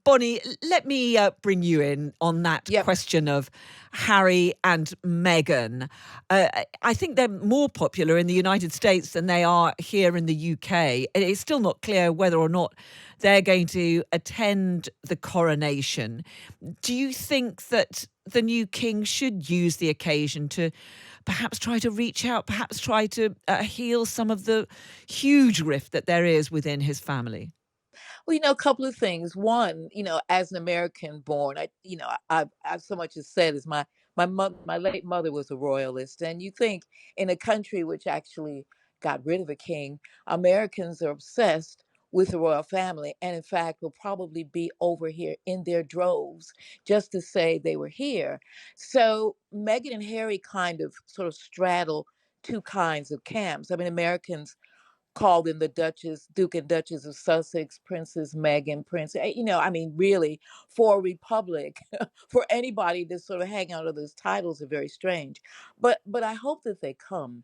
Bonnie, let me bring you in on that Yep. question of Harry and Meghan. I think they're more popular in the United States than they are here in the UK. It's still not clear whether or not they're going to attend the coronation. Do you think that the new king should use the occasion to perhaps try to reach out, perhaps try to heal some of the huge rift that there is within his family? Well, a couple of things. One, as an American born, I've so much as said as my late mother was a royalist, and you think in a country which actually got rid of a king, Americans are obsessed with the royal family, and in fact will probably be over here in their droves just to say they were here. So Meghan and Harry kind of sort of straddle two kinds of camps. I mean, Americans called in the Duchess, Duke and Duchess of Sussex, Princess Meghan, Prince. I mean, really, for a republic, for anybody to sort of hang out of those titles are very strange. But I hope that they come,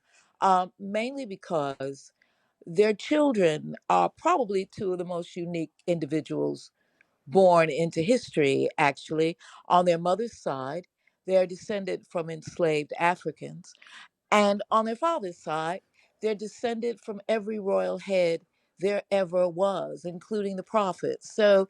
mainly because their children are probably two of the most unique individuals born into history, actually. On their mother's side, they're descended from enslaved Africans. And on their father's side, they're descended from every royal head there ever was, including the prophets. So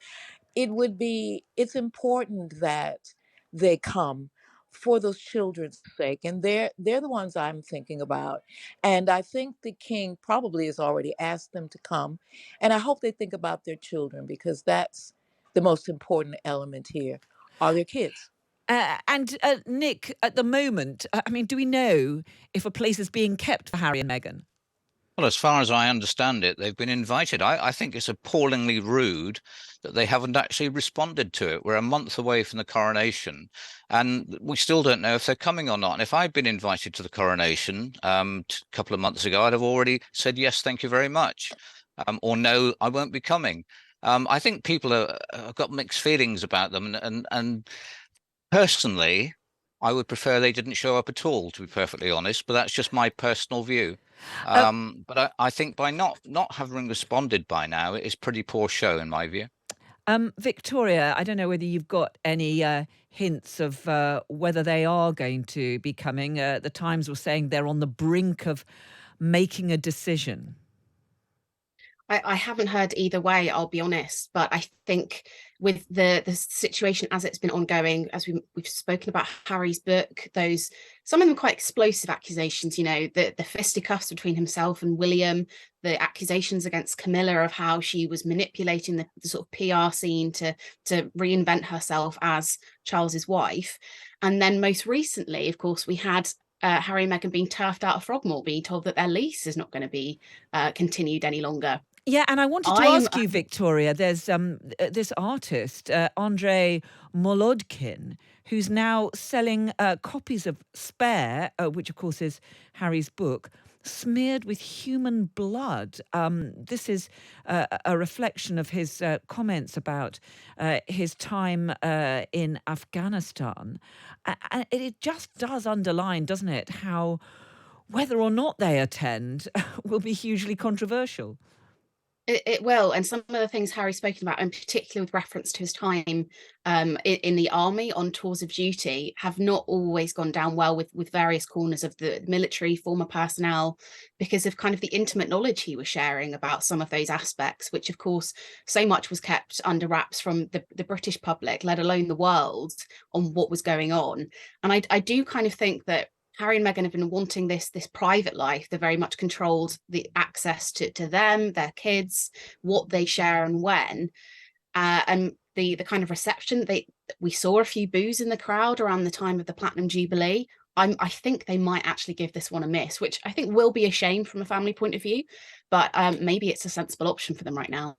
it's important that they come for those children's sake. And they're the ones I'm thinking about. And I think the king probably has already asked them to come. And I hope they think about their children because that's the most important element here are their kids. And Nick, at the moment, I mean, do we know if a place is being kept for Harry and Meghan? Well, as far as I understand it, they've been invited. I think it's appallingly rude that they haven't actually responded to it. We're a month away from the coronation, and we still don't know if they're coming or not. And if I'd been invited to the coronation a couple of months ago, I'd have already said yes, thank you very much, or no, I won't be coming. I think people have got mixed feelings about them, and personally, I would prefer they didn't show up at all, to be perfectly honest. But that's just my personal view. Uh, But I think by not having responded by now, it is pretty poor show in my view. Victoria, I don't know whether you've got any hints of whether they are going to be coming. The Times were saying they're on the brink of making a decision. I haven't heard either way, I'll be honest, but I think with the situation as it's been ongoing, as we've spoken about Harry's book, those some of them quite explosive accusations, the fisticuffs between himself and William, the accusations against Camilla of how she was manipulating the sort of PR scene to reinvent herself as Charles's wife. And then most recently, of course, we had Harry and Meghan being turfed out of Frogmore, being told that their lease is not going to be continued any longer. Yeah, and I wanted to ask you, Victoria, there's this artist, Andrei Molodkin, who's now selling copies of Spare, which of course is Harry's book, smeared with human blood. This is a reflection of his comments about his time in Afghanistan. And it just does underline, doesn't it, how whether or not they attend will be hugely controversial. It will, and some of the things Harry's spoken about, and particularly with reference to his time in the army on tours of duty, have not always gone down well with various corners of the military, former personnel, because of kind of the intimate knowledge he was sharing about some of those aspects, which of course so much was kept under wraps from the British public, let alone the world, on what was going on. And I do kind of think that Harry and Meghan have been wanting this private life. They're very much controlled the access to them, their kids, what they share and when. And the kind of reception we saw a few boos in the crowd around the time of the Platinum Jubilee. I think they might actually give this one a miss, which I think will be a shame from a family point of view, but maybe it's a sensible option for them right now.